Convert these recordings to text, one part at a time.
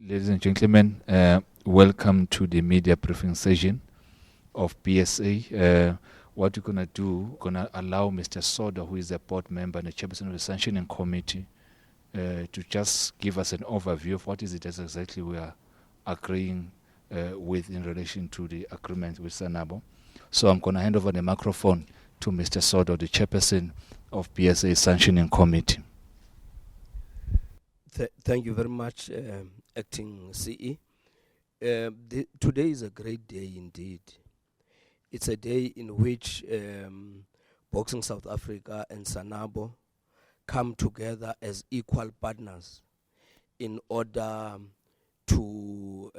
Ladies and gentlemen, welcome to the media briefing session of BSA. What we're going to do, we're going to allow Mr. Soda, who is a board member and the chairperson of the sanctioning committee, to just give us an overview of what is it exactly we are agreeing with in relation to the agreement with SANABO. So I'm going to hand over the microphone to Mr. Soda, the chairperson of BSA sanctioning committee. Thank you very much, Acting CE. Today is a great day indeed. It's a day in which Boxing South Africa and SANABO come together as equal partners in order to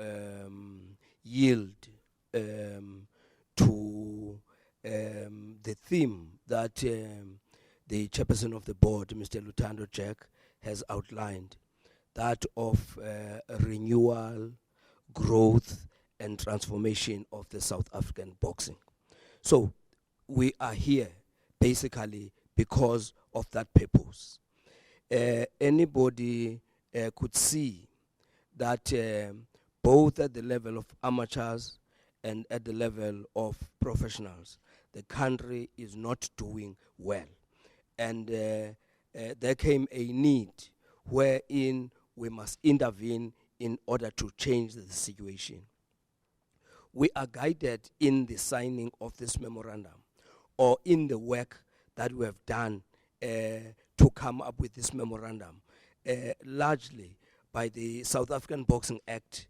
yield to the theme that the chairperson of the board, Mr. Lutando Jack, has outlined, that of renewal, growth, and transformation of the South African boxing. So we are here basically because of that purpose. Anybody could see that both at the level of amateurs and at the level of professionals, the country is not doing well. And there came a need wherein we must intervene in order to change the situation. We are guided in the signing of this memorandum or in the work that we have done to come up with this memorandum, largely by the South African Boxing Act,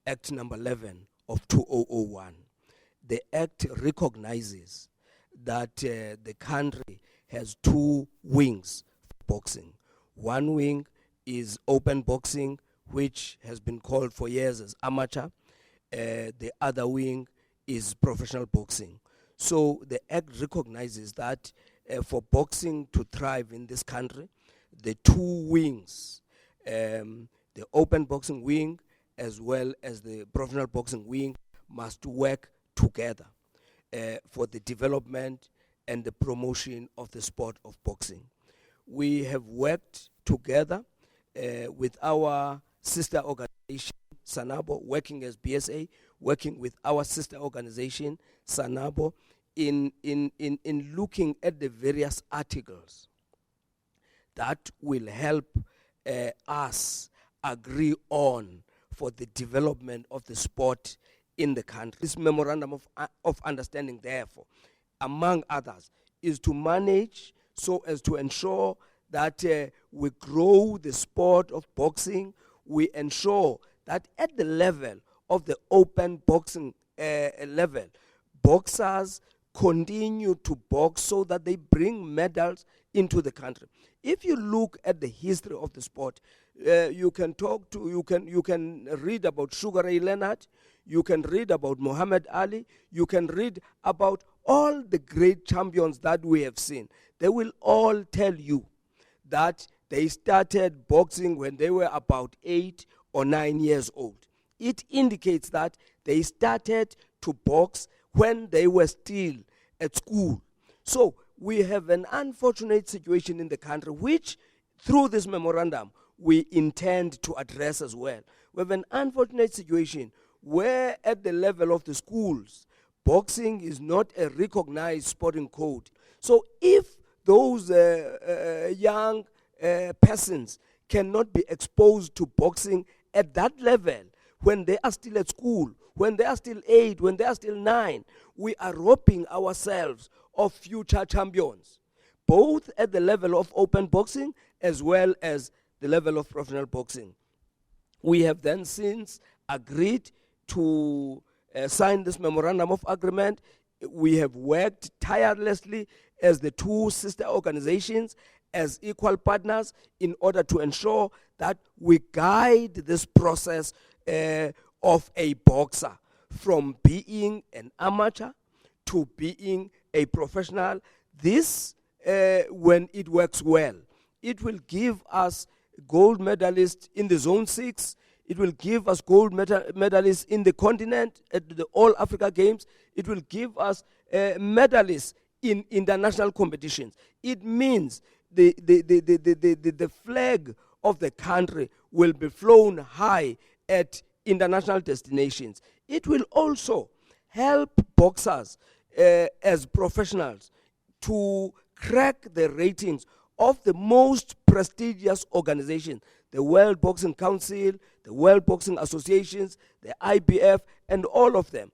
Act number 11 of 2001. The Act recognizes that the country has two wings for boxing. One wing is open boxing, which has been called for years as amateur. The other wing is professional boxing. So the Act recognizes that for boxing to thrive in this country, the two wings, the open boxing wing as well as the professional boxing wing, must work together for the development and the promotion of the sport of boxing. We have worked together with our sister organization, SANABO, working as BSA, working with our sister organization, SANABO, in looking at the various articles that will help us agree on for the development of the sport in the country. This memorandum of understanding, therefore, among others, is to manage so as to ensure that we grow the sport of boxing. We ensure that at the level of the open boxing level, boxers continue to box so that they bring medals into the country. If you look at the history of the sport, you can read about Sugar Ray Leonard, you can read about Muhammad Ali, you can read about all the great champions that we have seen. They will all tell you that they started boxing when they were about 8 or 9 years old. It indicates that they started to box when they were still at school. So we have an unfortunate situation in the country, which through this memorandum we intend to address as well. We have an unfortunate situation where at the level of the schools, boxing is not a recognized sporting code. So if those young persons cannot be exposed to boxing at that level when they are still at school, when they are still 8, when they are still 9, we are robbing ourselves of future champions, both at the level of open boxing as well as the level of professional boxing. We have then since agreed to sign this memorandum of agreement. We have worked tirelessly as the two sister organizations, as equal partners, in order to ensure that we guide this process of a boxer from being an amateur to being a professional. This, when it works well, it will give us gold medalists in the Zone 6. It will give us gold medalists in the continent at the All Africa Games. It will give us medalists in international competitions. It means the flag of the country will be flown high at international destinations. It will also help boxers as professionals to crack the ratings of the most prestigious organizations, the World Boxing Council, the World Boxing Associations, the IBF, and all of them.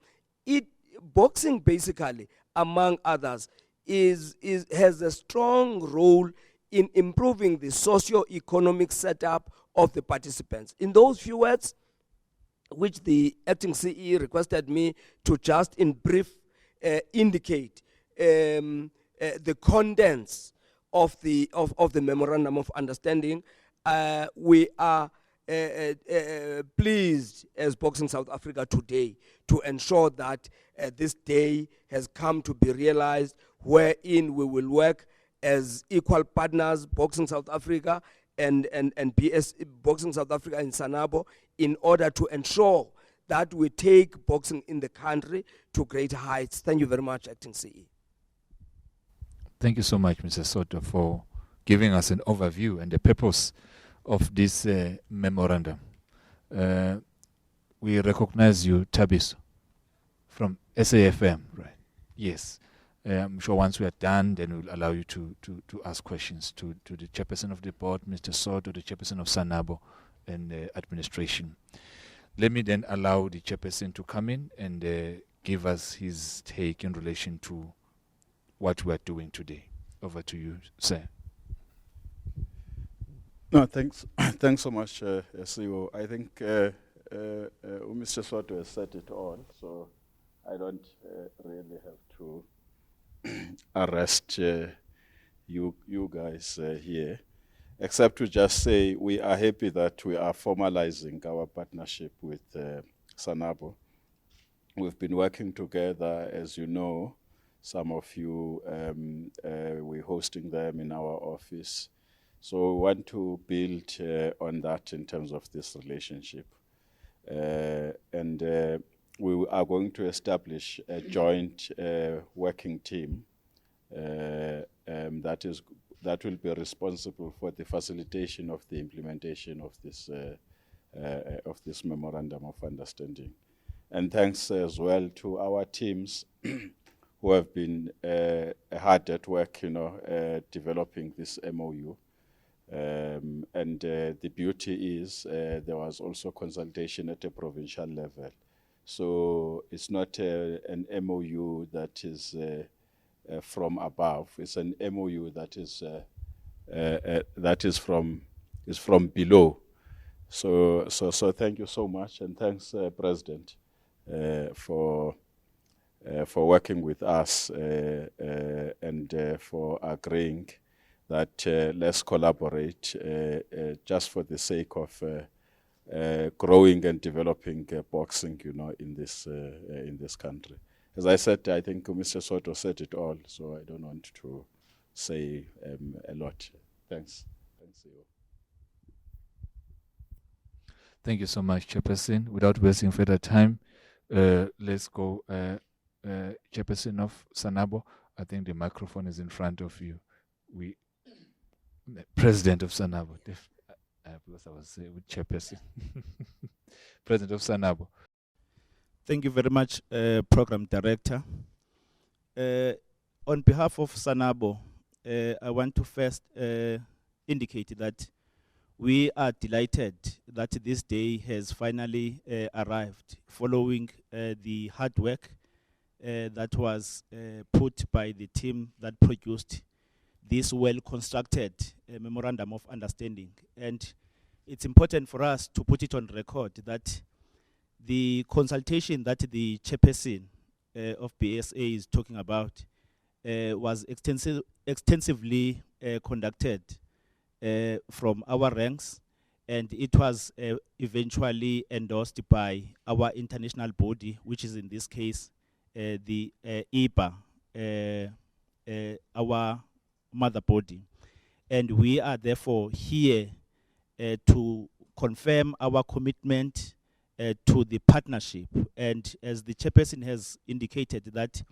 Boxing basically, among others, has a strong role in improving the socio-economic setup of the participants. In those few words, which the acting CE requested me to just in brief indicate the contents of the Memorandum of Understanding, we are pleased as Boxing South Africa today to ensure that this day has come to be realized, wherein we will work as equal partners, Boxing South Africa and Boxing South Africa and SANABO, in order to ensure that we take boxing in the country to greater heights. Thank you very much, Acting CE. Thank you so much, Mr. Soto, for giving us an overview and the purpose of this memorandum. We recognize you, Tabiso, from SAFM, right? Yes. I'm sure once we are done, then we'll allow you to ask questions to the chairperson of the board, Mr. Soto, the chairperson of SANABO, and administration. Let me then allow the chairperson to come in and give us his take in relation to what we are doing today. Over to you, sir. No, thanks. Thanks so much, CEO. I think Mr. Soto has said it all, so I don't really have to arrest you guys here, except to just say we are happy that we are formalizing our partnership with SANABO. We've been working together, as you know. Some of you, we're hosting them in our office. So we want to build on that in terms of this relationship. And we are going to establish a joint working team that will be responsible for the facilitation of the implementation of this Memorandum of Understanding. And thanks as well to our teams who have been hard at work, developing this MOU. And the beauty is there was also consultation at a provincial level. So it's not an MOU that is from above. It's an MOU that is from below. So thank you so much, and thanks, President, for working with us and for agreeing that let's collaborate just for the sake of growing and developing boxing, in this country. As I said, I think Mr. Soto said it all, so I don't want to say a lot. Thanks. Thanks, you. Thank you so much, Chairperson. Without wasting further time, let's go, Chairperson of SANABO. I think the microphone is in front of you. President of SANABO. Because I was with Chairperson. President of SANABO. Thank you very much, Program Director. On behalf of SANABO, I want to first indicate that we are delighted that this day has finally arrived following the hard work that was put by the team that produced this well-constructed Memorandum of Understanding. And it's important for us to put it on record that the consultation that the chairperson of BSA is talking about was extensively conducted from our ranks, and it was eventually endorsed by our international body, which is in this case the IBA, our mother body. And we are therefore here to confirm our commitment to the partnership. And as the chairperson has indicated, that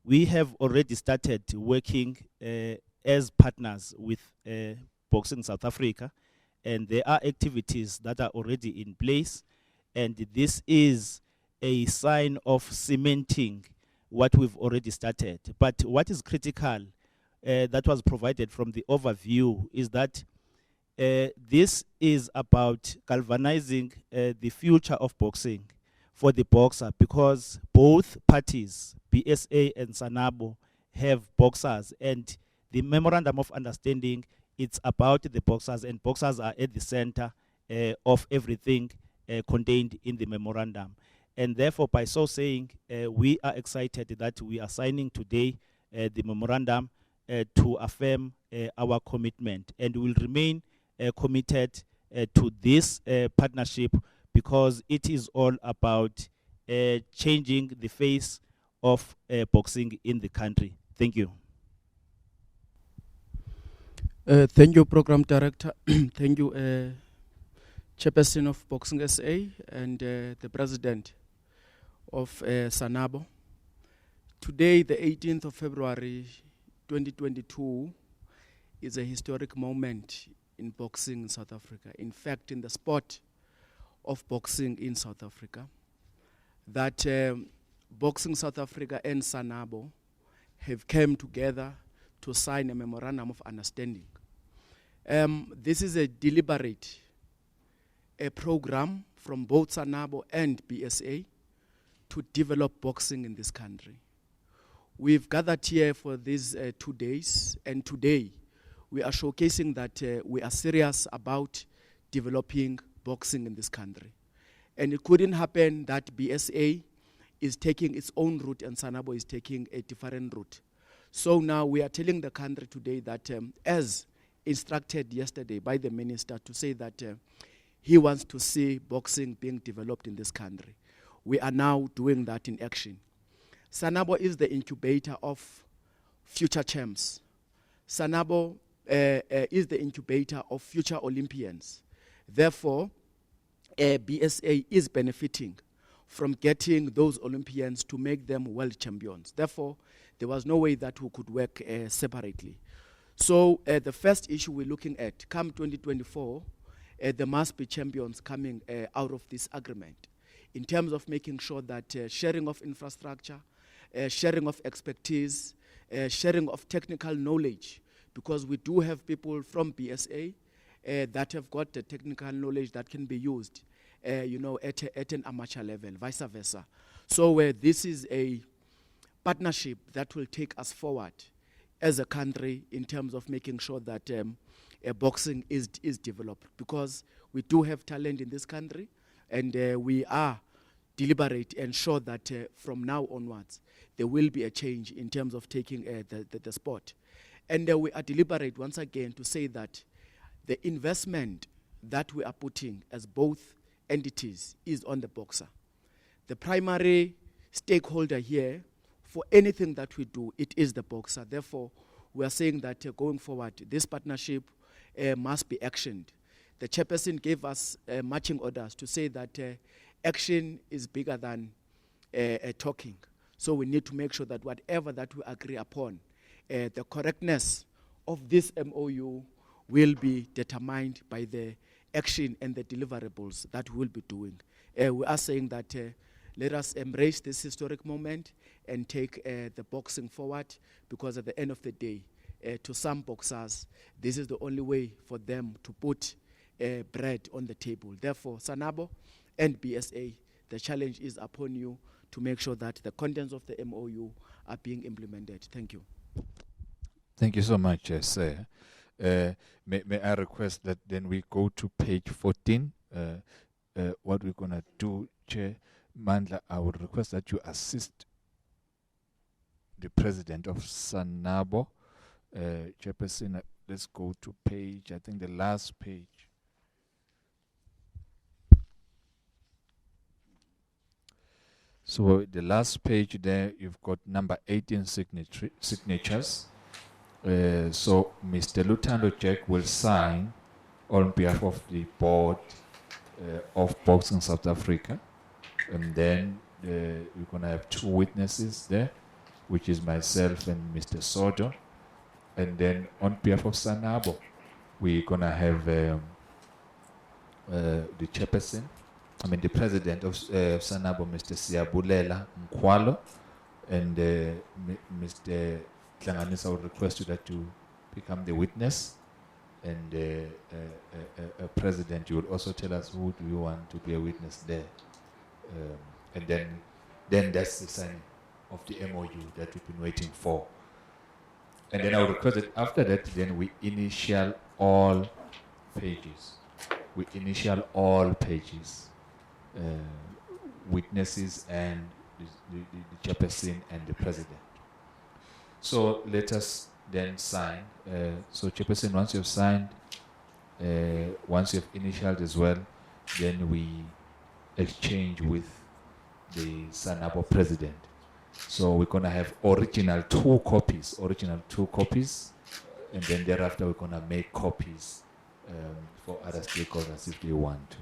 we have already started working as partners with Boxing South Africa, and there are activities that are already in place, and this is a sign of cementing what we've already started. But what is critical that was provided from the overview is that this is about galvanizing the future of boxing for the boxer, because both parties, BSA and SANABO, have boxers, and the memorandum of understanding, it's about the boxers, and boxers are at the center of everything contained in the memorandum. And therefore, by so saying, we are excited that we are signing today the memorandum to affirm our commitment, and will remain committed to this partnership, because it is all about changing the face of boxing in the country. Thank you. Thank you, Program Director. Thank you, Chairperson of Boxing SA and the President of SANABO. Today, the 18th of February 2022, is a historic moment in boxing in South Africa. In fact, in the sport of boxing in South Africa, that Boxing South Africa and SANABO have come together to sign a memorandum of understanding. This is a deliberate program from both SANABO and BSA to develop boxing in this country. We've gathered here for these 2 days, and today we are showcasing that we are serious about developing boxing in this country. And it couldn't happen that BSA is taking its own route and SANABO is taking a different route. So now we are telling the country today that, as instructed yesterday by the minister, to say that he wants to see boxing being developed in this country. We are now doing that in action. SANABO is the incubator of future champs. SANABO is the incubator of future Olympians. Therefore, BSA is benefiting from getting those Olympians to make them world champions. Therefore, there was no way that we could work separately. So the first issue we're looking at, come 2024, there must be champions coming out of this agreement in terms of making sure that sharing of infrastructure, sharing of expertise, sharing of technical knowledge, because we do have people from BSA that have got the technical knowledge that can be used at an amateur level, vice versa. So this is a partnership that will take us forward as a country in terms of making sure that boxing is developed, because we do have talent in this country, and we are deliberate and sure that from now onwards there will be a change in terms of taking the sport. And we are deliberate once again to say that the investment that we are putting as both entities is on the boxer. The primary stakeholder here for anything that we do, it is the boxer. Therefore, we are saying that going forward, this partnership must be actioned. The chairperson gave us marching orders to say that action is bigger than talking. So we need to make sure that whatever that we agree upon, the correctness of this MOU will be determined by the action and the deliverables that we will be doing. We are saying that let us embrace this historic moment and take the boxing forward, because at the end of the day, to some boxers, this is the only way for them to put bread on the table. Therefore, SANABO and BSA, the challenge is upon you to make sure that the contents of the MOU are being implemented. Thank you. Thank you so much, sir. May I request that then we go to page 14. What we're going to do, Chair Mandla, I would request that you assist the president of SANABO. Chairperson, let's go to page, I think the last page. So the last page there, you've got number 18 signatures. So Mr. Lutando Jack will sign on behalf of the board of Boxing South Africa. And then we're going to have 2 witnesses there, which is myself and Mr. Sodo. And then on behalf of SANABO, we're going to have the chairperson, the president of SANABO, Mr. Siyabulela Nkwalo, and Mr. Tlanganisa will request you that you become the witness. And President, you will also tell us who do you want to be a witness there. And then that's the signing of the MOU that we've been waiting for. And then I will request that after that, then we initial all pages. We initial all pages, witnesses and the chairperson and the president. So let us then sign. So chairperson, once you've signed, once you've initialed as well, then we exchange with the SANABO president. So we're going to have original two copies, and then thereafter we're going to make copies for other stakeholders if they want to.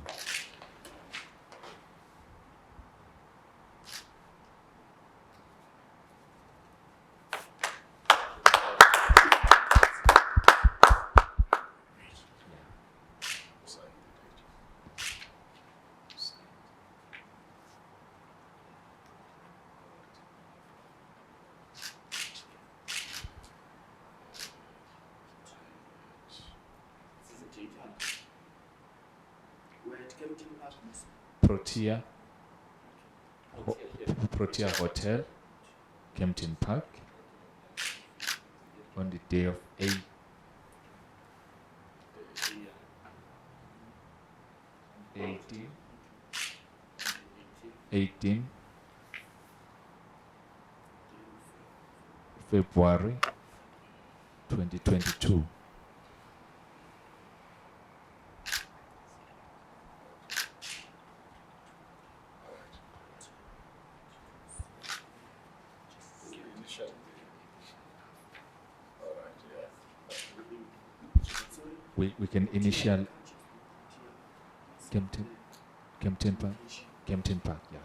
Protea Hotel, Kempton Park, on the day of 18 February 2022. We can initial Kempton Park, yeah.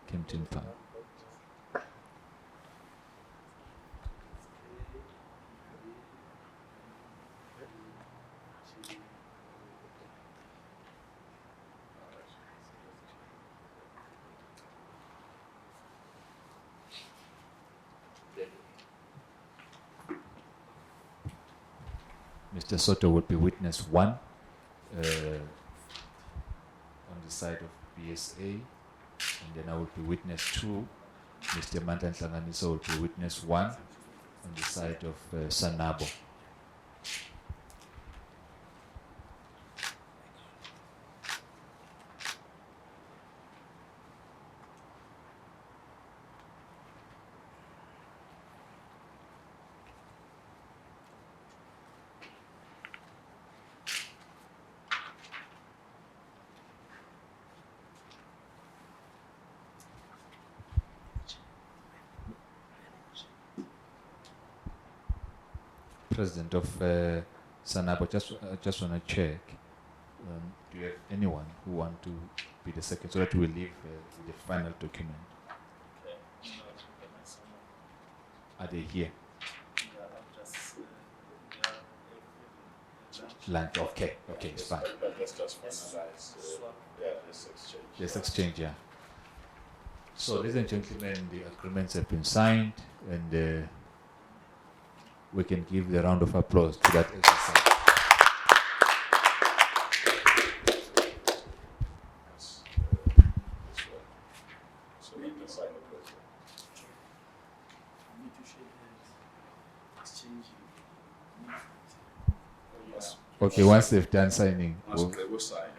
Kempton Park. Mr. Soto would be witness 1 on the side of BSA, and then I would be witness 2. Mr. Mantan Tlanganiso would be witness 1 on the side of SANABO. President of SANABO, just want to check. Do you have anyone who want to be the second, so that we leave the final document? Are they here? Lunch. Okay, it's fine. Let's just finalize. Let's exchange. Let's exchange, yeah. So, ladies and gentlemen, the agreements have been signed, and we can give the round of applause to that exercise. So we can sign the president. Okay, once they've done signing, They will sign.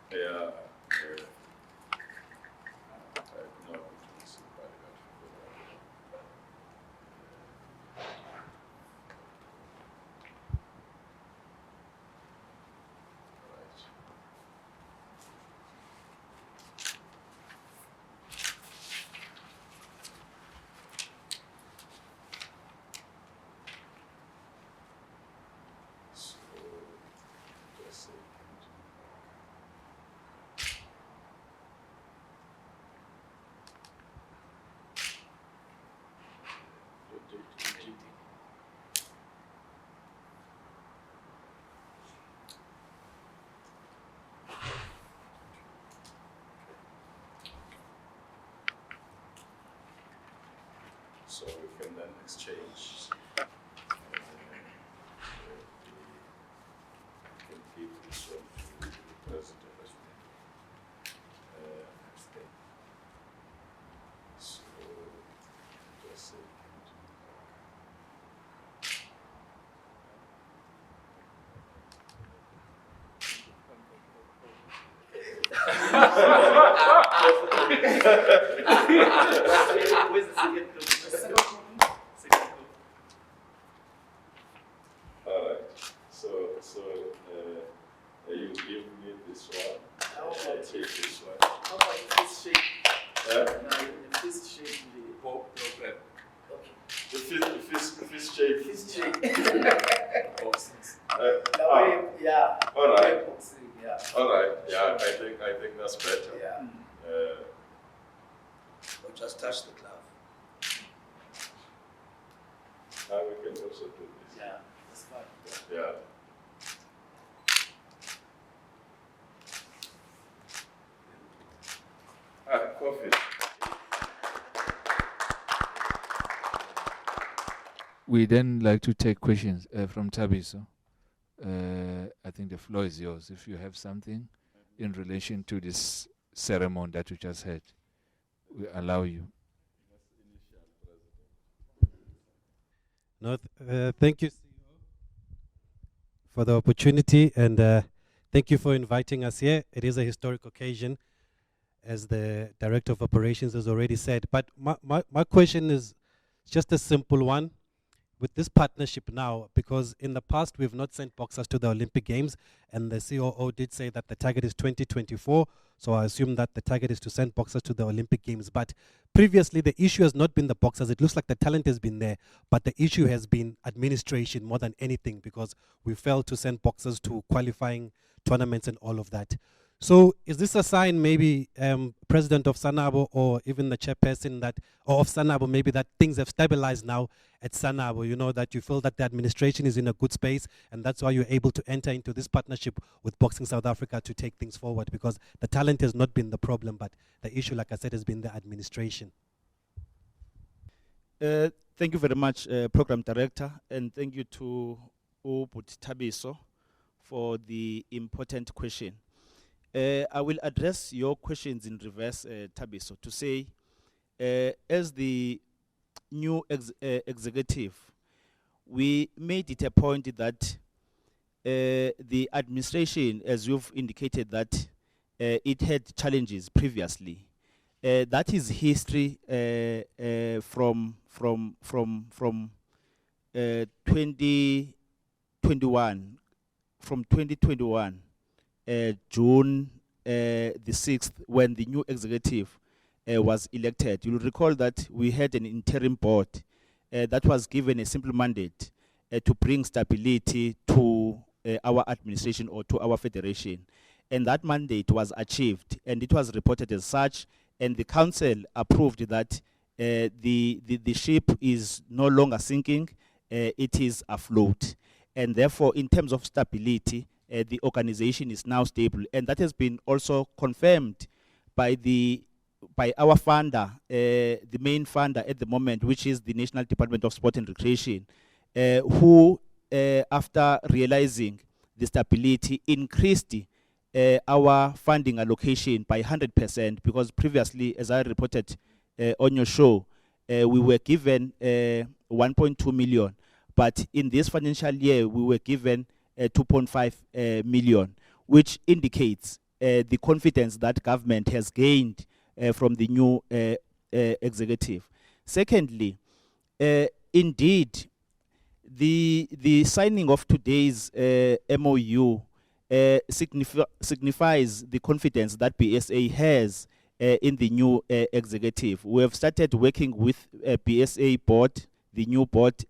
Yeah. So we can then exchange. Can give this one to the president as well. So just a second. Where's the second group? All right. So you give me this one. I take this one. How about the fist shake? Yeah? No, the fist shake. Program. Okay. The fist shape. Fist shake. Boxings. Yeah. All right. Boxing, yeah. All right. Yeah, I think that's better. Yeah. Or just touch the glove. Now we can also do this. Yeah, that's fine. Yeah. Coffee. We then like to take questions from Tabiso. I think the floor is yours. If you have something in relation to this ceremony that we just had, we allow you. No, thank you, CEO, for the opportunity, and thank you for inviting us here. It is a historic occasion, as the Director of Operations has already said. But my question is just a simple one. With this partnership now, because in the past we've not sent boxers to the Olympic Games, and the COO did say that the target is 2024, so I assume that the target is to send boxers to the Olympic Games. But previously the issue has not been the boxers. It looks like the talent has been there, but the issue has been administration more than anything, because we failed to send boxers to qualifying tournaments and all of that. So is this a sign, maybe President of SANABO or even the chairperson of SANABO, maybe that things have stabilized now at SANABO, you know, that you feel that the administration is in a good space, and that's why you're able to enter into this partnership with Boxing South Africa to take things forward, because the talent has not been the problem, but the issue, like I said, has been the administration. Thank you very much, Program Director, and thank you to Ubut Tabiso for the important question. I will address your questions in reverse, Tabiso, to say, as the new executive, we made it a point that the administration, as you've indicated, that it had challenges previously. That is history from 2021. From 2021. June the 6th, when the new executive was elected. You'll recall that we had an interim board that was given a simple mandate to bring stability to our administration or to our federation. And that mandate was achieved, and it was reported as such, and the council approved that the ship is no longer sinking, it is afloat. And therefore, in terms of stability, the organization is now stable, and that has been also confirmed by our funder, the main funder at the moment, which is the National Department of Sport and Recreation. who, after realizing the stability, increased our funding allocation by 100%, because previously, as I reported on your show, we were given 1.2 million, but in this financial year, we were given 2.5 million, which indicates the confidence that government has gained from the new executive. Secondly, indeed, the signing of today's MOU signifies the confidence that BSA has in the new executive. We have started working with BSA board, the new board,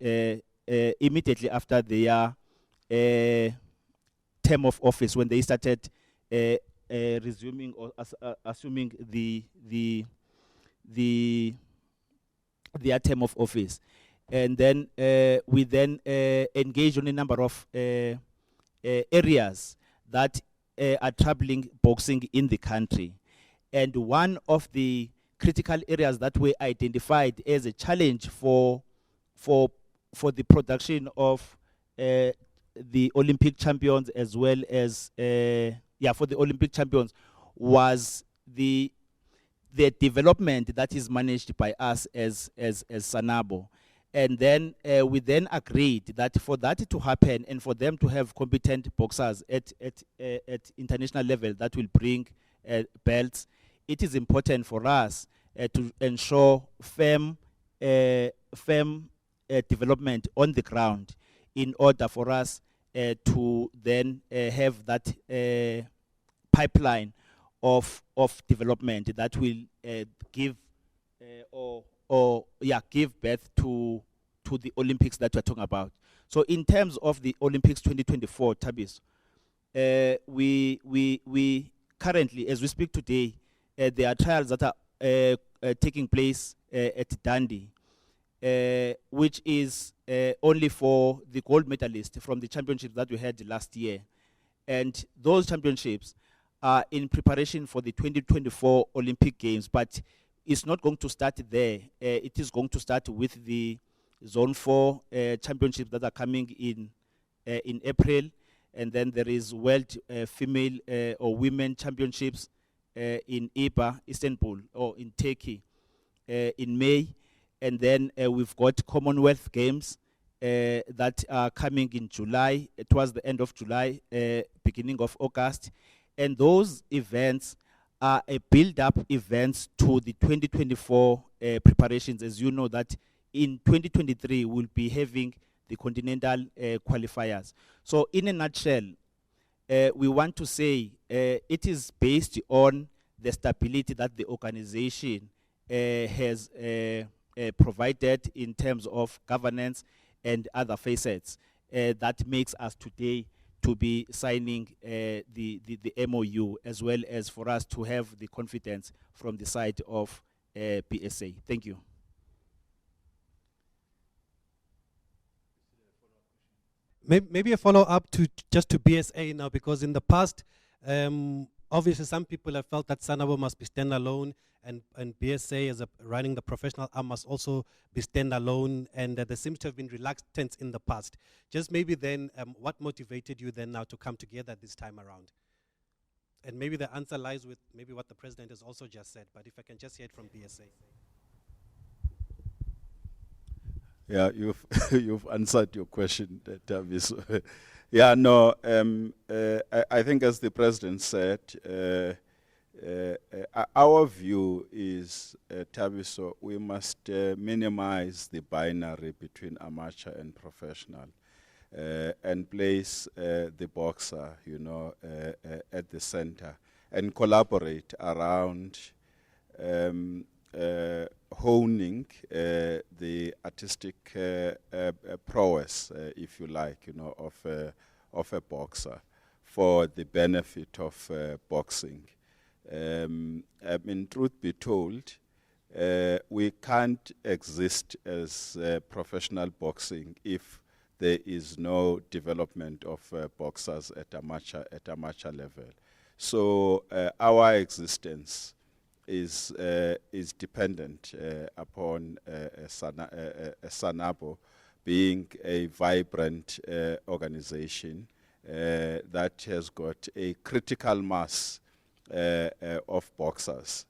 immediately after their term of office, when they started resuming or assuming their term of office. And then we then engage on a number of areas that are troubling boxing in the country. And one of the critical areas that we identified as a challenge for the production of the Olympic champions, as well as for the Olympic champions, was the development that is managed by us as SANABO. And then we then agreed that for that to happen and for them to have competent boxers at international level that will bring belts, it is important for us to ensure firm development on the ground, in order for us to then have that pipeline of development that will give give birth to the Olympics that we're talking about. So in terms of the Olympics 2024, Tabis, we currently, as we speak today, there are trials that are taking place at Dundee, which is only for the gold medalists from the championships that we had last year. And those championships are in preparation for the 2024 Olympic Games, but it's not going to start there. It is going to start with the Zone 4 championships that are coming in April, and then there is World Female or Women Championships in IBA, Istanbul, or in Turkey in May, and then we've got Commonwealth Games that are coming in July, towards the end of July, beginning of August, and those events are a build-up events to the 2024 preparations. As you know, that in 2023 we'll be having the continental qualifiers. So in a nutshell, we want to say it is based on the stability that the organization has provided in terms of governance and other facets that makes us today to be signing the MOU, as well as for us to have the confidence from the side of BSA. Thank you. Maybe a follow-up to BSA now, because in the past, obviously some people have felt that SANABO must be standalone, and BSA, as running the professional arm, must also be standalone, and there seems to have been reluctance in the past. Just maybe then, what motivated you then now to come together this time around? And maybe the answer lies with maybe what the president has also just said, but if I can just hear it from BSA. Yeah, you've answered your question, Tavis. Yeah, no, I think as the president said, our view is, Tabiso, we must minimize the binary between amateur and professional, and place the boxer, at the center, and collaborate around honing the artistic prowess, if you like, of a boxer for the benefit of boxing. Truth be told, we can't exist as professional boxing if there is no development of boxers at amateur level. So our existence is dependent upon SANABO, being a vibrant organization that has got a critical mass of boxers.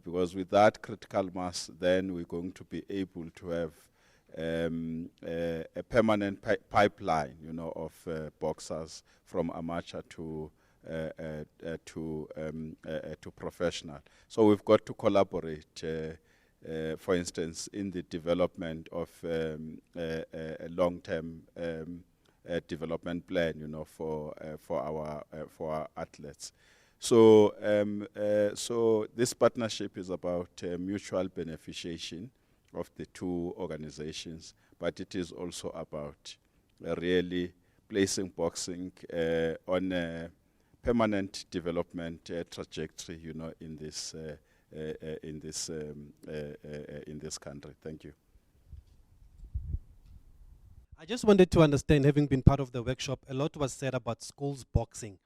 Because with that critical mass, then we're going to be able to have a permanent pipeline, of boxers from amateur to professional. So we've got to collaborate. For instance, in the development of a long-term development plan, for our athletes. So, so this partnership is about mutual beneficiation of the two organizations, but it is also about really placing boxing on a permanent development trajectory, in this country. Thank you. I just wanted to understand, having been part of the workshop, a lot was said about schools boxing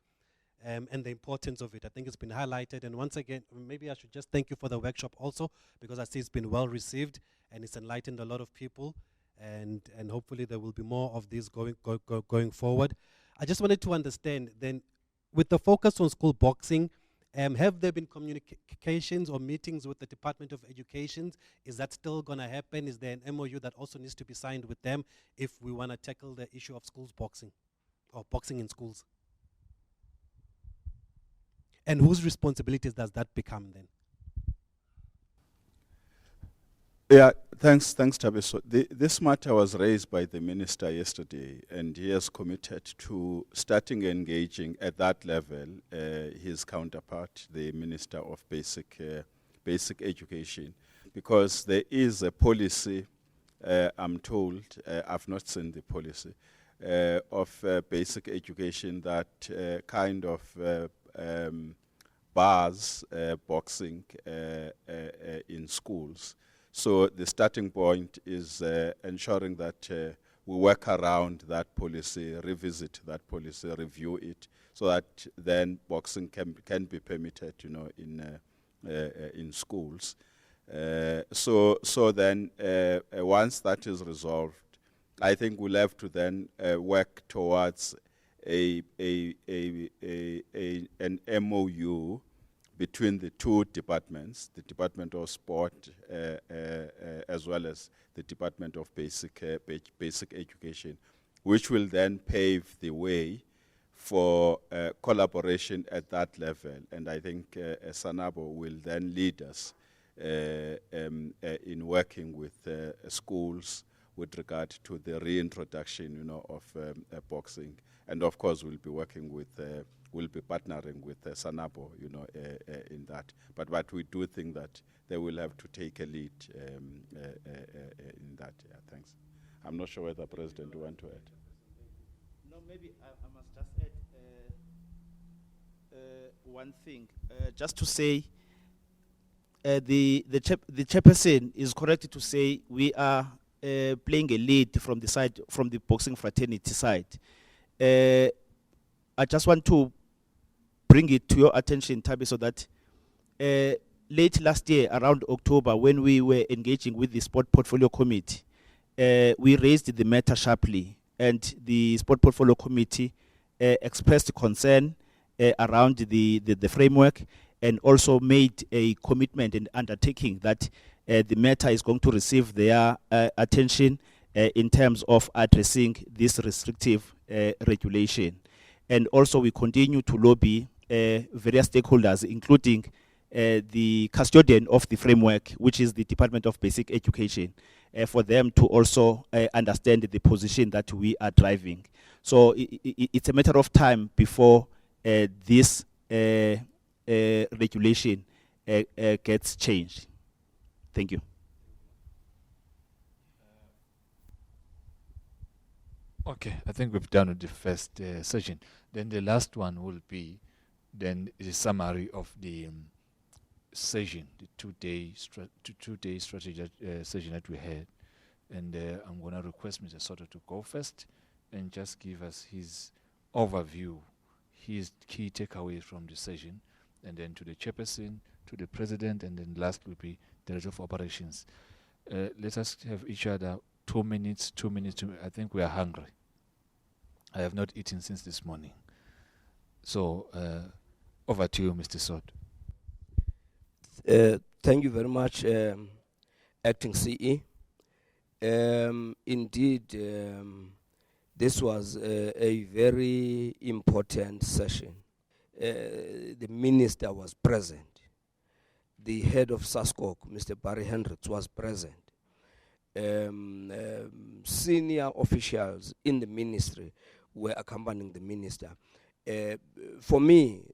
and the importance of it. I think it's been highlighted. And once again, maybe I should just thank you for the workshop also, because I see it's been well received and it's enlightened a lot of people. And hopefully there will be more of these going forward. I just wanted to understand then, with the focus on school boxing, have there been communications or meetings with the Department of Education? Is that still going to happen? Is there an MOU that also needs to be signed with them if we want to tackle the issue of schools boxing or boxing in schools? And whose responsibilities does that become then? Yeah, thanks, Tabiso. This matter was raised by the minister yesterday, and he has committed to starting engaging at that level his counterpart, the Minister of Basic Education, because there is a policy, I'm told, I've not seen the policy, of basic education that kind of bars boxing in schools. So the starting point is ensuring that we work around that policy, revisit that policy, review it, so that then boxing can be permitted, in schools. So then once that is resolved, I think we'll have to then work towards an MOU between the two departments, the Department of Sport as well as the Department of Basic Education, which will then pave the way for collaboration at that level. And I think SANABO will then lead us in working with schools with regard to the reintroduction, of boxing. And of course, we'll be working with we'll be partnering with SANABO, in that. But we do think that they will have to take a lead in that. Yeah, thanks. I'm not sure whether President want to add. No, maybe I must just add one thing. Just to say, the chairperson is correct to say we are playing a lead from the boxing fraternity side. I just want to bring it to your attention, Tabi, so that late last year, around October, when we were engaging with the Sport Portfolio Committee, we raised the matter sharply, and the Sport Portfolio Committee expressed concern around the framework, and also made a commitment and undertaking that the matter is going to receive their attention in terms of addressing this restrictive regulation. And also we continue to lobby various stakeholders, including the custodian of the framework, which is the Department of Basic Education, for them to also understand the position that we are driving. So it's a matter of time before this regulation gets changed. Thank you. Okay, I think we've done with the first session. Then the last one will be then the summary of the session, the two-day strategy session that we had. And I'm going to request Mr. Soto to go first and just give us his overview, his key takeaways from the session, and then to the chairperson, to the president, and then last will be Director of Operations. Let us have each other 2 minutes, 2 minutes. I think we are hungry. I have not eaten since this morning. So, over to you, Mr. Sod. Thank you very much, Acting CE. Indeed, this was a very important session. The minister was present. The head of SASCOC, Mr. Barry Hendricks, was present. Senior officials in the ministry were accompanying the minister. For me,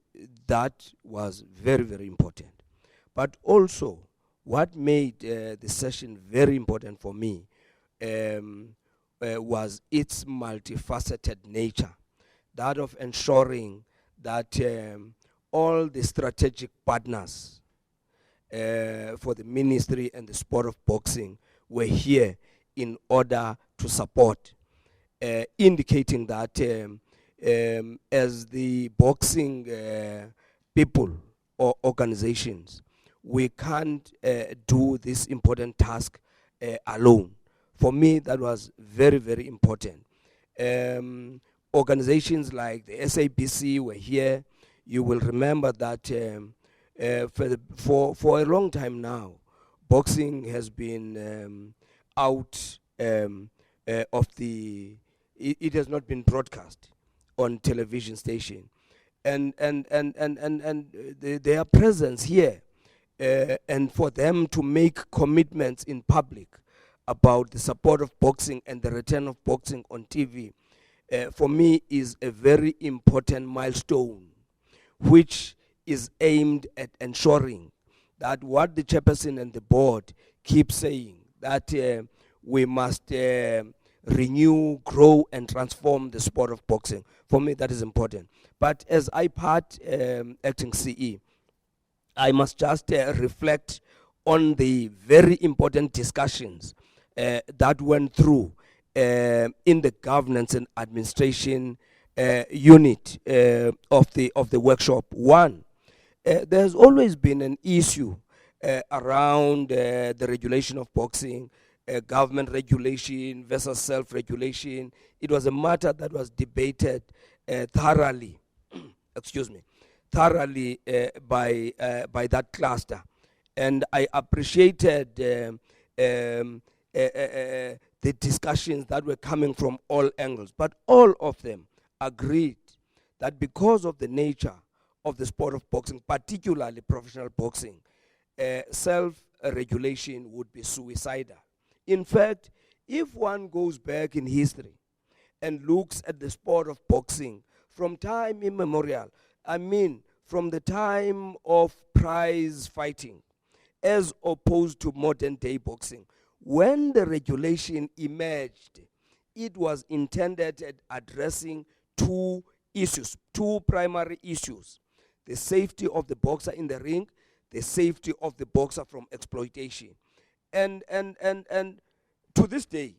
that was very, very important. But also, what made the session very important for me was its multifaceted nature, that of ensuring that all the strategic partners for the ministry and the sport of boxing were here in order to support, indicating that as the boxing people or organizations, we can't do this important task alone. For me, that was very, very important. Organizations like the SABC were here. You will remember that for a long time now, boxing has been out of the, it has not been broadcast on television station. And their presence here, and for them to make commitments in public about the support of boxing and the return of boxing on TV, for me is a very important milestone, which is aimed at ensuring that what the chairperson and the board keep saying, that we must renew, grow, and transform the sport of boxing. For me, that is important. But as I part Acting CE, I must just reflect on the very important discussions that went through in the governance and administration unit of the workshop. One, there has always been an issue around the regulation of boxing, government regulation versus self-regulation. It was a matter that was debated thoroughly, thoroughly by that cluster. And I appreciated the discussions that were coming from all angles. But all of them agreed that because of the nature of the sport of boxing, particularly professional boxing, self-regulation would be suicidal. In fact, if one goes back in history and looks at the sport of boxing from time immemorial, I mean from the time of prize fighting as opposed to modern day boxing, when the regulation emerged, it was intended at addressing two issues, two primary issues: the safety of the boxer in the ring, the safety of the boxer from exploitation. And to this day,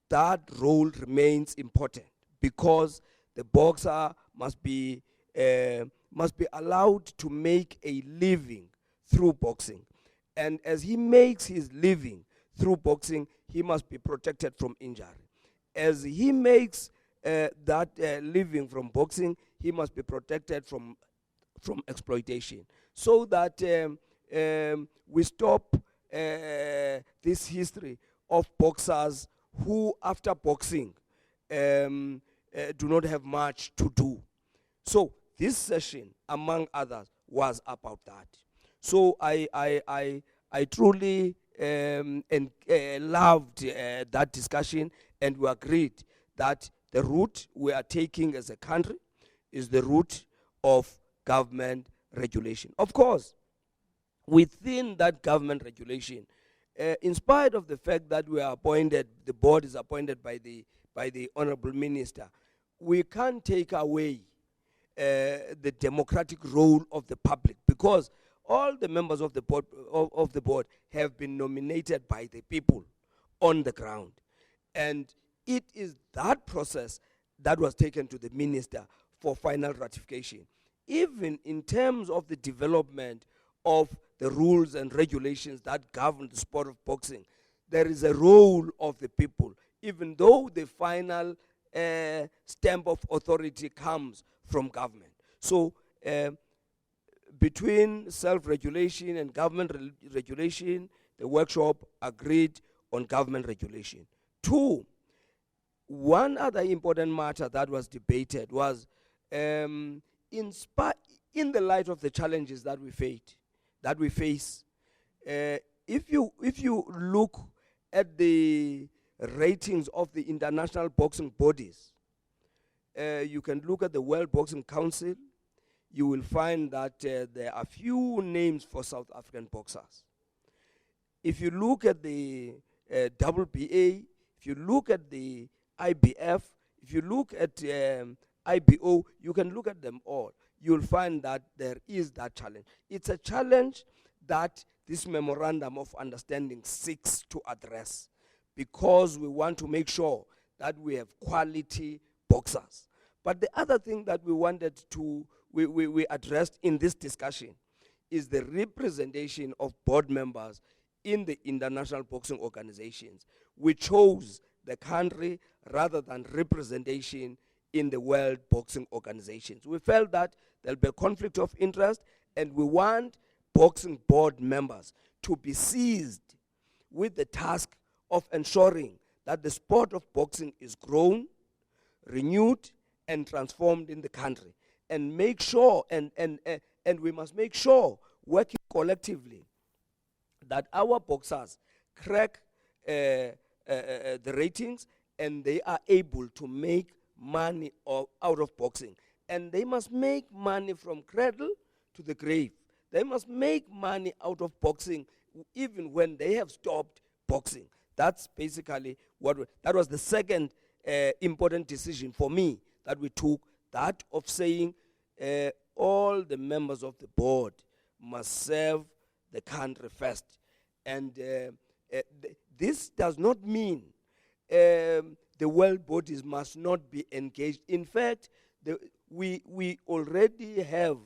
that role remains important, because the boxer must be allowed to make a living through boxing. And as he makes his living through boxing, he must be protected from injury. As he makes that living from boxing, he must be protected from exploitation, so that we stop this history of boxers who, after boxing, do not have much to do. So this session, among others, was about that. So I truly loved that discussion, and we agreed that the route we are taking as a country is the route of government regulation. Of course, within that government regulation, in spite of the fact that we are appointed, the board is appointed by the Honorable Minister, we can't take away the democratic role of the public, because all the members of the board have been nominated by the people on the ground. And it is that process that was taken to the minister for final ratification. Even in terms of the development of the rules and regulations that govern the sport of boxing, there is a role of the people, even though the final stamp of authority comes from government. So between self-regulation and government regulation, the workshop agreed on government regulation. 2, one other important matter that was debated was in the light of the challenges that we face, if you look at the ratings of the international boxing bodies, you can look at the World Boxing Council, you will find that there are few names for South African boxers. If you look at the WBA, if you look at the IBF, if you look at IBO, you can look at them all. You'll find that there is that challenge. It's a challenge that this memorandum of understanding seeks to address, because we want to make sure that we have quality boxers. But the other thing that we wanted to, we addressed in this discussion is the representation of board members in the international boxing organizations. We chose the country rather than representation in the World Boxing Organizations. We felt that there'll be a conflict of interest, and we want boxing board members to be seized with the task of ensuring that the sport of boxing is grown, renewed, and transformed in the country. And make sure, and we must make sure, working collectively, that our boxers crack the ratings and they are able to make money out of boxing. And they must make money from cradle to the grave. They must make money out of boxing even when they have stopped boxing. That's basically that was the second important decision for me that we took, that of saying all the members of the board must serve the country first. And this does not mean the world bodies must not be engaged. In fact, we already have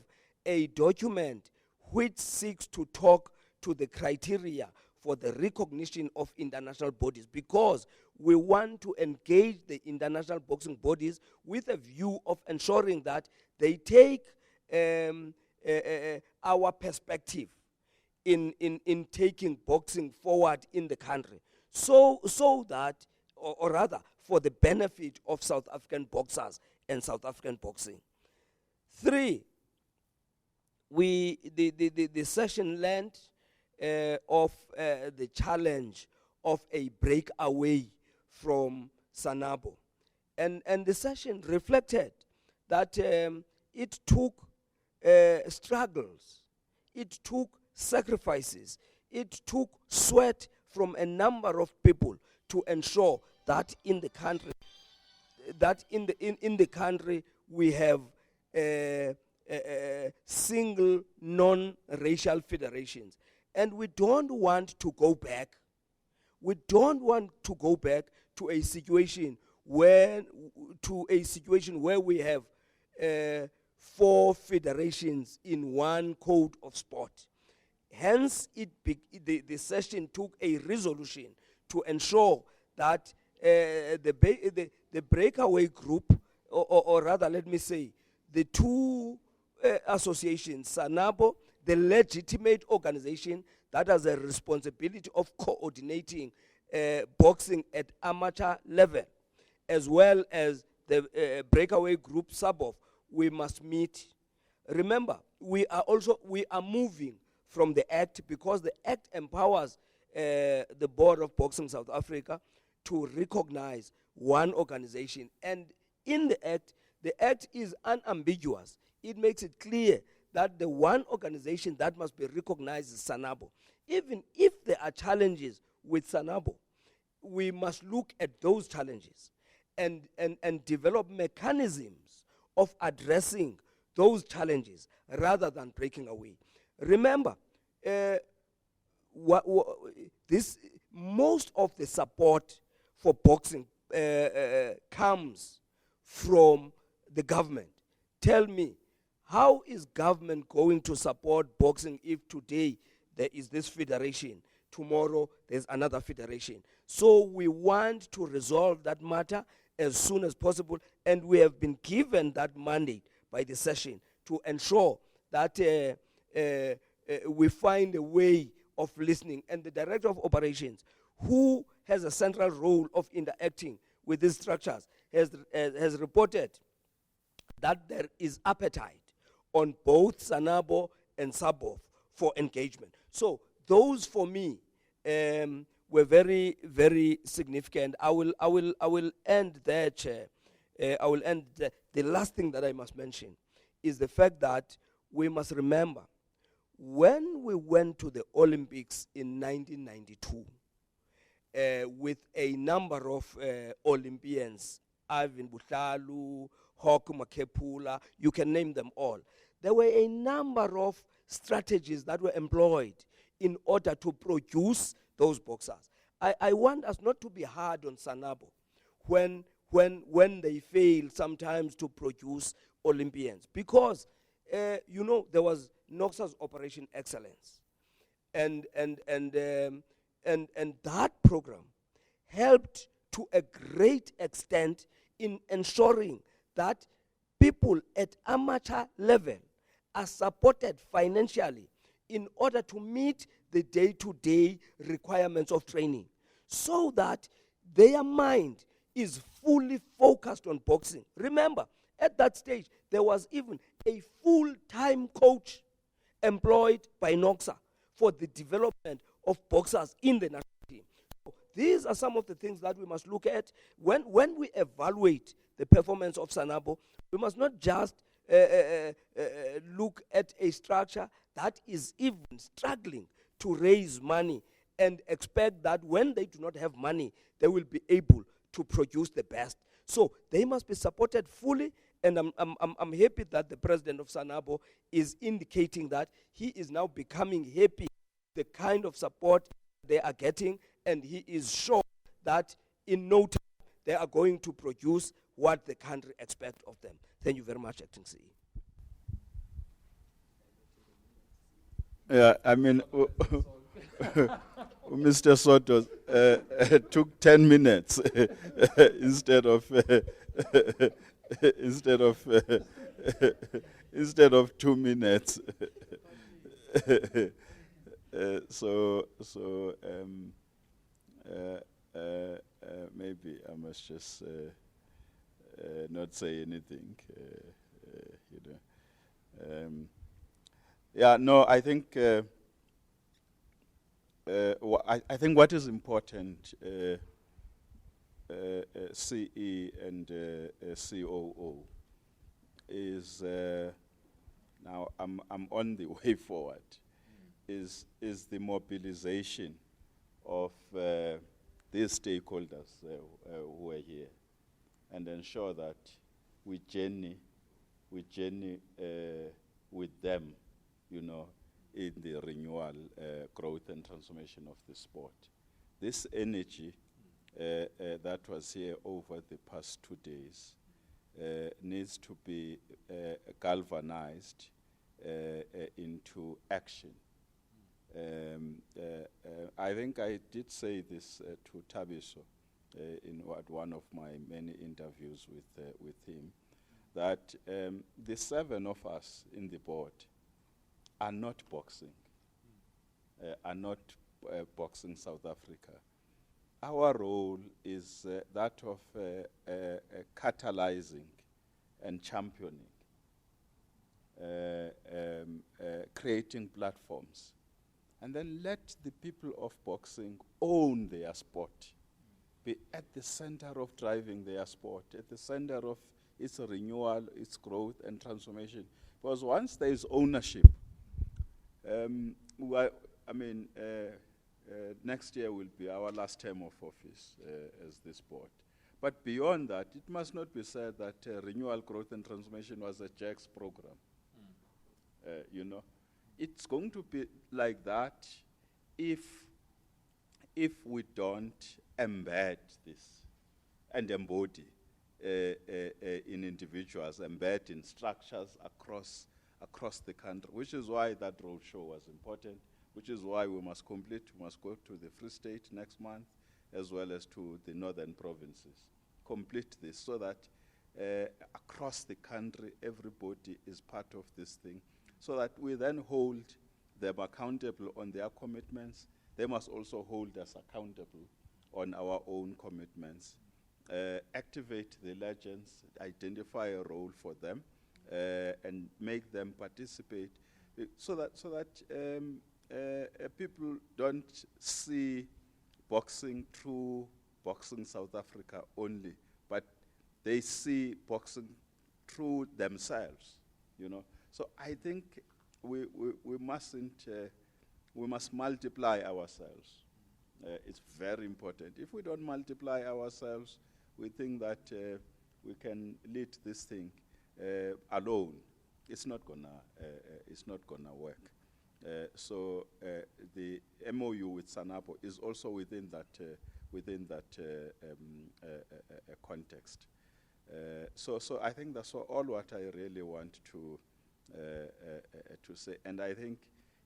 a document which seeks to talk to the criteria for the recognition of international bodies, because we want to engage the international boxing bodies with a view of ensuring that they take our perspective in taking boxing forward in the country, so that, or rather, for the benefit of South African boxers and South African boxing. 3, the session learned of the challenge of a breakaway from SANABO. And the session reflected that it took struggles, it took sacrifices, it took sweat from a number of people to ensure that in the country, in the country we have single non-racial federations. And we don't want to go back. We don't want to go back to a situation where we have 4 federations in one code of sport. Hence, the session took a resolution to ensure that the breakaway group, or rather, let me say, the 2 associations, SANABO, the legitimate organization that has a responsibility of coordinating boxing at amateur level, as well as the breakaway group, SABOF, we must meet. Remember, we are moving from the Act, because the Act empowers the Board of Boxing South Africa to recognize one organization. And in the Act is unambiguous. It makes it clear that the one organization that must be recognized is SANABO. Even if there are challenges with SANABO, we must look at those challenges and develop mechanisms of addressing those challenges rather than breaking away. Remember, most of the support for boxing comes from the government. Tell me, how is government going to support boxing if today there is this federation? tomorrow there's another federation. So we want to resolve that matter as soon as possible, and we have been given that mandate by the session to ensure that we find a way of listening. And the Director of Operations, who has a central role of interacting with these structures, has reported that there is appetite on both SANABO and SABOF for engagement. So those, for me, were very, very significant. I will end there, Chair. I will end there. The last thing that I must mention is the fact that we must remember, when we went to the Olympics in 1992, with a number of Olympians, Ivan Butlalu, Hawk Makepula, you can name them all. There were a number of strategies that were employed in order to produce those boxers. I want us not to be hard on SANABO when they fail sometimes to produce Olympians, because you know, there was NOXA's Operation Excellence, and that program helped to a great extent in ensuring that people at amateur level are supported financially in order to meet the day-to-day requirements of training, so that their mind is fully focused on boxing. Remember, at that stage, there was even a full-time coach employed by NOXA for the development of boxers in the national team. So these are some of the things that we must look at. When we evaluate the performance of SANABO, we must not just look at a structure that is even struggling to raise money and expect that when they do not have money, they will be able to produce the best. So they must be supported fully, and I'm happy that the president of SANABO is indicating that he is now becoming happy with the kind of support they are getting, and he is sure that in no time they are going to produce what the country expects of them. Thank you very much, Acting CEO. Yeah, I mean, Mr. Soto took 10 minutes instead of 2 minutes. Maybe I must just not say anything. Yeah, no, I think I think what is important, CE and COO, is now I'm on the way forward. Is the mobilization of these stakeholders who are here, and ensure that we journey with them, you know, in the renewal, growth and transformation of the sport. This energy that was here over the past 2 days needs to be galvanized into action. I think I did say this to Tabiso in one of my many interviews with him, that the 7 of us in the board are not boxing, boxing South Africa. Our role is that of catalyzing and championing, creating platforms, and then let the people of boxing own their sport, be at the center of driving their sport, at the center of its renewal, its growth and transformation. Because once there is ownership, next year will be our last term of office as this board. But beyond that, it must not be said that renewal, growth and transformation was a Jack's program. You know, it's going to be like that if we don't embed this and embody in individuals, embed in structures across the country, which is why that roadshow was important, which is why we must go to the Free State next month, as well as to the northern provinces. Complete this so that across the country, everybody is part of this thing, so that we then hold them accountable on their commitments. They must also hold us accountable on our own commitments. Activate the legends, identify a role for them, and make them participate, so that people don't see boxing through Boxing South Africa only, but they see boxing through themselves, you know. So I think we must multiply ourselves. It's very important. If we don't multiply ourselves, we think that we can lead this thing alone. It's not gonna work. So the MOU with SANABO is also within that context. So I think that's all what I really want to say. And I think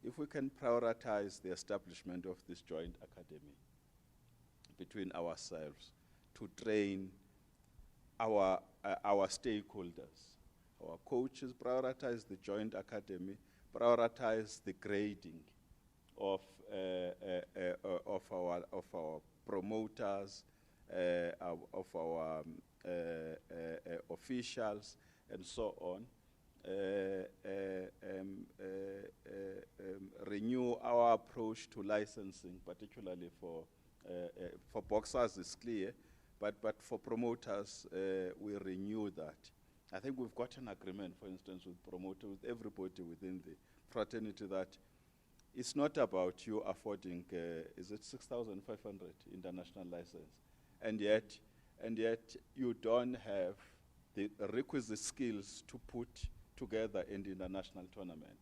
if we can prioritize the establishment of this joint academy between ourselves to train our stakeholders, our coaches, prioritize the joint academy, prioritize the grading of our promoters, of our officials, and so on. Renew our approach to licensing, particularly for boxers is clear, but for promoters, we renew that. I think we've got an agreement, for instance, with promoters, with everybody within the fraternity, that it's not about you affording, is it 6,500 international license, and yet you don't have the requisite skills to put together in the international tournament,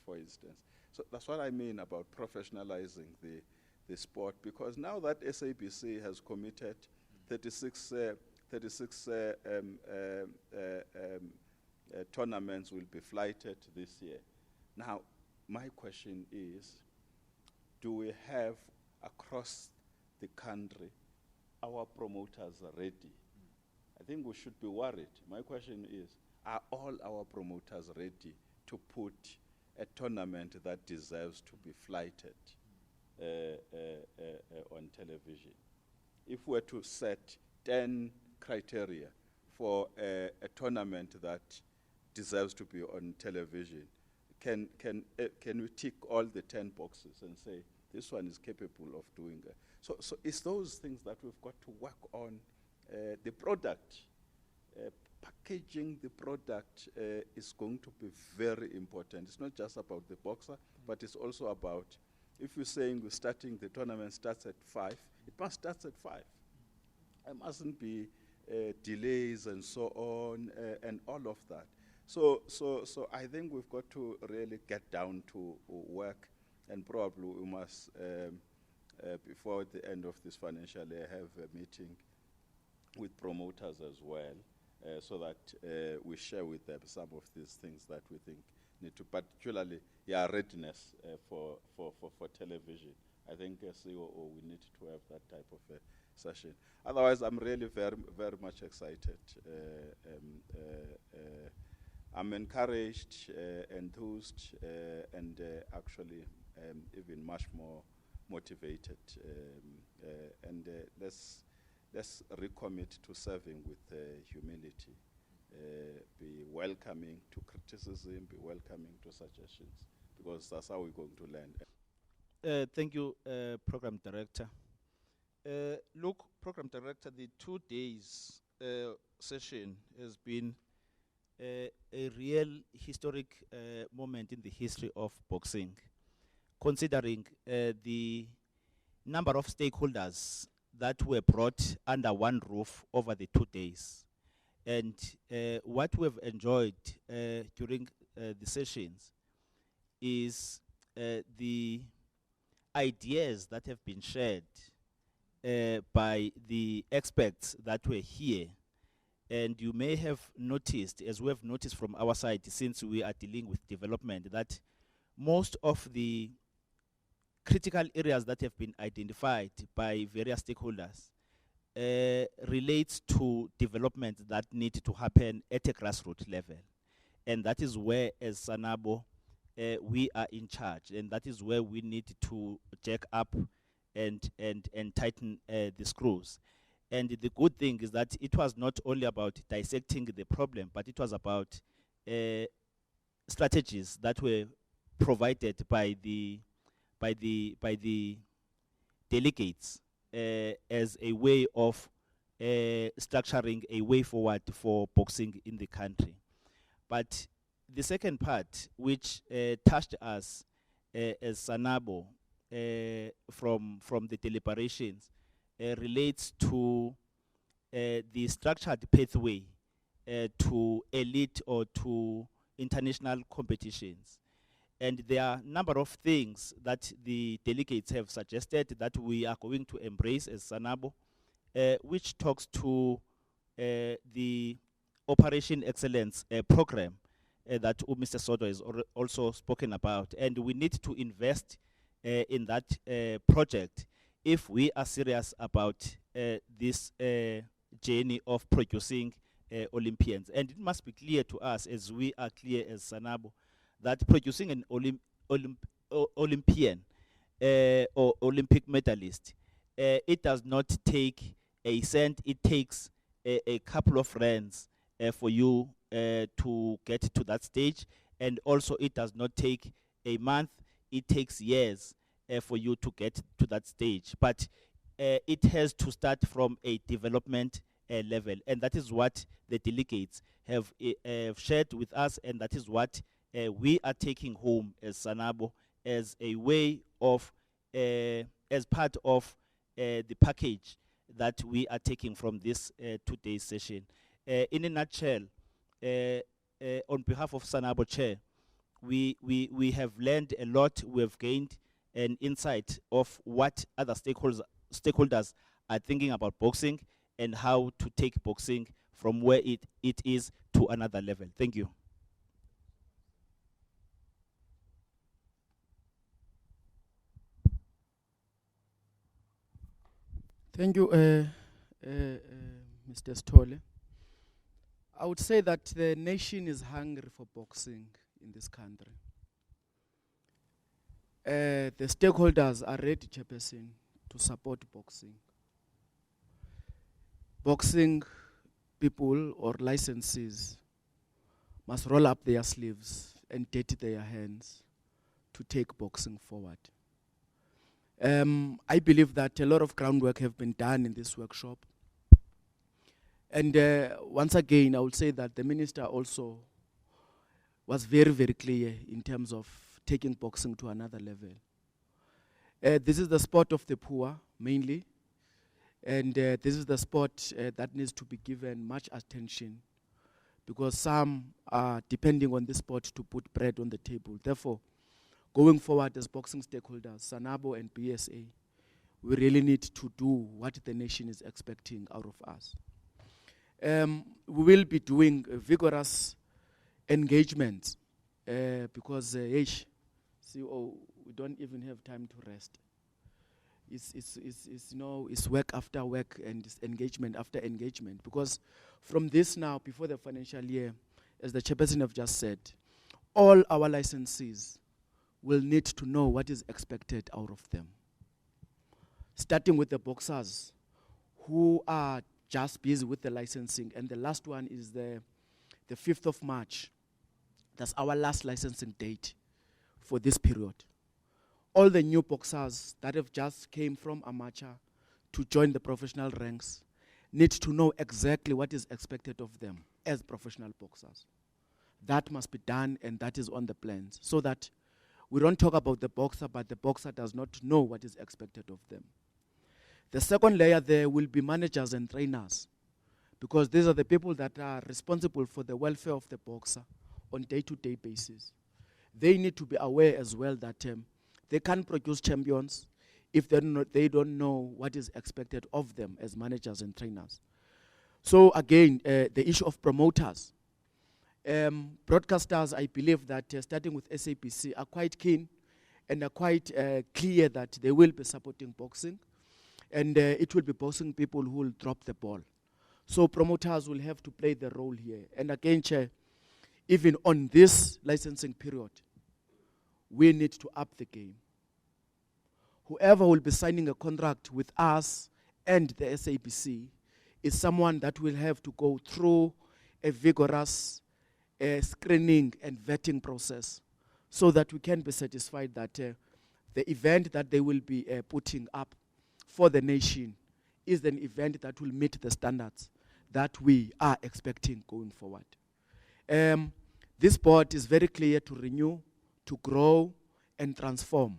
for instance. So that's what I mean about professionalizing the sport, because now that SABC has committed 36 tournaments will be flighted this year. Now, my question is, do we have across the country our promoters ready? I think we should be worried. My question is, are all our promoters ready to put a tournament that deserves to be flighted on television? If we're to set 10 criteria for a tournament that deserves to be on television, can we tick all the 10 boxes and say this one is capable of doing it? So it's those things that we've got to work on. The product, packaging the product is going to be very important. It's not just about the boxer, but it's also about, if you're saying we're starting, the tournament starts at 5, it must start at 5. There mustn't be delays and so on, and all of that. So I think we've got to really get down to work, and probably we must, before the end of this financial year, have a meeting with promoters as well, so that we share with them some of these things that we think need to, particularly readiness for television. I think as COO we need to have that type of a session. Otherwise, I'm really very, very much excited. I'm encouraged, enthused, and actually even much more motivated. And let's recommit to serving with humility. Be welcoming to criticism, be welcoming to suggestions, because that's how we're going to learn. Thank you, Program Director. Look, Program Director, the 2 days session has been a real historic moment in the history of boxing, considering the number of stakeholders that were brought under one roof over the 2 days. And what we've enjoyed during the sessions is the ideas that have been shared by the experts that were here. And you may have noticed, as we have noticed from our side, since we are dealing with development, that most of the critical areas that have been identified by various stakeholders relates to development that need to happen at a grassroots level. And that is where, as SANABO, we are in charge. And that is where we need to jack up and tighten the screws. And the good thing is that it was not only about dissecting the problem, but it was about strategies that were provided by the delegates as a way of structuring a way forward for boxing in the country. But the second part, which touched us as SANABO from the deliberations, relates to the structured pathway to elite or to international competitions. And there are a number of things that the delegates have suggested that we are going to embrace as SANABO, which talks to the Operation Excellence program that Mr. Sodo has also spoken about. And we need to invest in that project if we are serious about this journey of producing Olympians. And it must be clear to us, as we are clear as SANABO, that producing an Olympian or Olympic medalist, it does not take a cent, it takes a couple of rands for you to get to that stage. And also it does not take a month, it takes years for you to get to that stage. But it has to start from a development level. And that is what the delegates have shared with us, and that is what we are taking home as SANABO as a way of, as part of the package that we are taking from this today's session. In a nutshell, on behalf of SANABO Chair, we have learned a lot. We have gained an insight of what other stakeholders are thinking about boxing and how to take boxing from where it is to another level. Thank you. Thank you, Mr. Stole. I would say that the nation is hungry for boxing in this country. The stakeholders are ready, Chairperson, to support boxing. Boxing people or licensees must roll up their sleeves and dirty their hands to take boxing forward. I believe that a lot of groundwork have been done in this workshop. And once again, I would say that the minister also was very, very clear in terms of taking boxing to another level. This is the sport of the poor, mainly. And this is the sport that needs to be given much attention, because some are depending on this sport to put bread on the table. Therefore, going forward as boxing stakeholders, SANABO and BSA, we really need to do what the nation is expecting out of us. We will be doing vigorous engagement because, CEO, we don't even have time to rest. It's work after work and it's engagement after engagement. Because from this now, before the financial year, as the chairperson have just said, all our licensees will need to know what is expected out of them. Starting with the boxers who are just busy with the licensing. And the last one is the 5th of March. That's our last licensing date for this period. All the new boxers that have just came from amateur to join the professional ranks need to know exactly what is expected of them as professional boxers. That must be done, and that is on the plans, so that we don't talk about the boxer, but the boxer does not know what is expected of them. The second layer there will be managers and trainers, because these are the people that are responsible for the welfare of the boxer on day-to-day basis. They need to be aware as well that they can't produce champions if they don't know what is expected of them as managers and trainers. So again, the issue of promoters. Broadcasters, I believe that starting with SABC, are quite keen and are quite clear that they will be supporting boxing. And it will be boxing people who will drop the ball. So promoters will have to play the role here. And again, Chair, even on this licensing period, we need to up the game. Whoever will be signing a contract with us and the SABC is someone that will have to go through a vigorous screening and vetting process so that we can be satisfied that the event that they will be putting up for the nation is an event that will meet the standards that we are expecting going forward. This board is very clear to renew, to grow, and transform.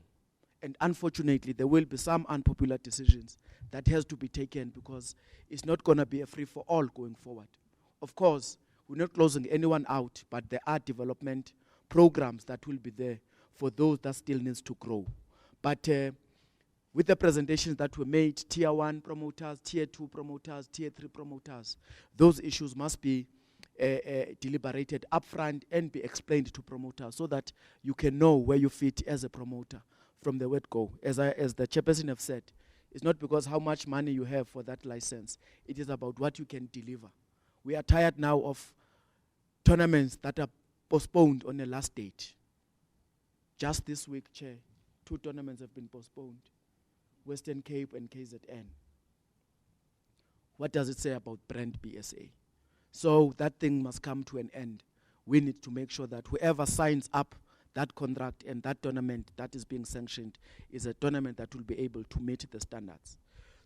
And unfortunately, there will be some unpopular decisions that has to be taken because it's not going to be a free-for-all going forward. Of course, we're not closing anyone out, but there are development programs that will be there for those that still needs to grow. But with the presentations that were made, Tier 1 promoters, Tier 2 promoters, Tier 3 promoters, those issues must be deliberated upfront and be explained to promoters so that you can know where you fit as a promoter from the word go. As the chairperson have said, it's not because how much money you have for that license. It is about what you can deliver. We are tired now of tournaments that are postponed on the last date. Just this week, Chair, 2 tournaments have been postponed. Western Cape and KZN. What does it say about brand BSA? So that thing must come to an end. We need to make sure that whoever signs up that contract and that tournament that is being sanctioned is a tournament that will be able to meet the standards.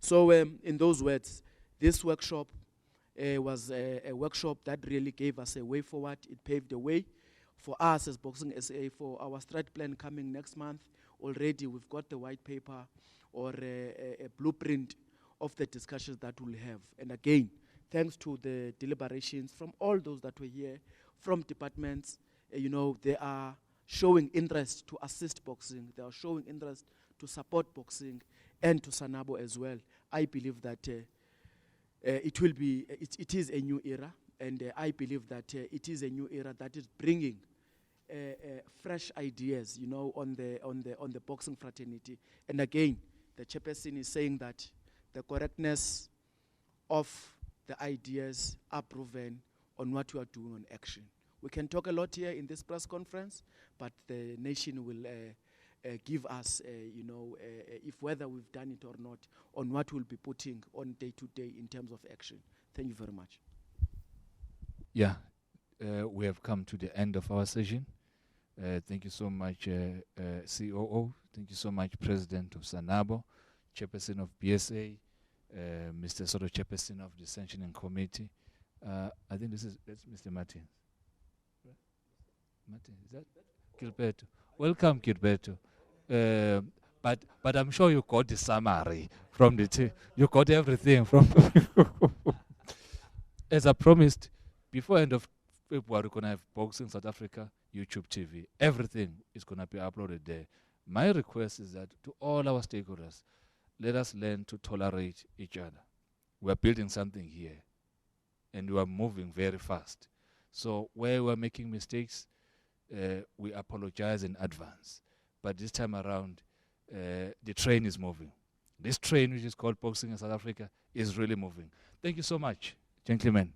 So in those words, this workshop was a workshop that really gave us a way forward. It paved the way for us as Boxing SA for our strat plan coming next month. Already we've got the white paper or a blueprint of the discussions that we'll have. And again, thanks to the deliberations from all those that were here, from departments, they are showing interest to assist boxing. They are showing interest to support boxing and to SANABO as well. I believe that it is a new era, and I believe that it is a new era that is bringing fresh ideas, on the boxing fraternity. And again, the chairperson is saying that the correctness of the ideas are proven on what we are doing on action. We can talk a lot here in this press conference, but the nation will give us, if whether we've done it or not, on what we'll be putting on day to day in terms of action. Thank you very much. Yeah, we have come to the end of our session. Thank you so much, COO. Thank you so much, President of SANABO, Chairperson of BSA, Mr. Soto, Chairperson of the Sanctioning Committee. I think that's Mr. Martin. Martin, is that Gilberto? Welcome, Gilberto. But I'm sure you got the summary from the you got everything from. As I promised, before end of February, we're gonna have Boxing South Africa YouTube TV. Everything is gonna be uploaded there. My request is that to all our stakeholders, let us learn to tolerate each other. We're building something here, and we are moving very fast. So where we're making mistakes, we apologize in advance. But this time around, the train is moving. This train, which is called Boxing in South Africa, is really moving. Thank you so much, gentlemen.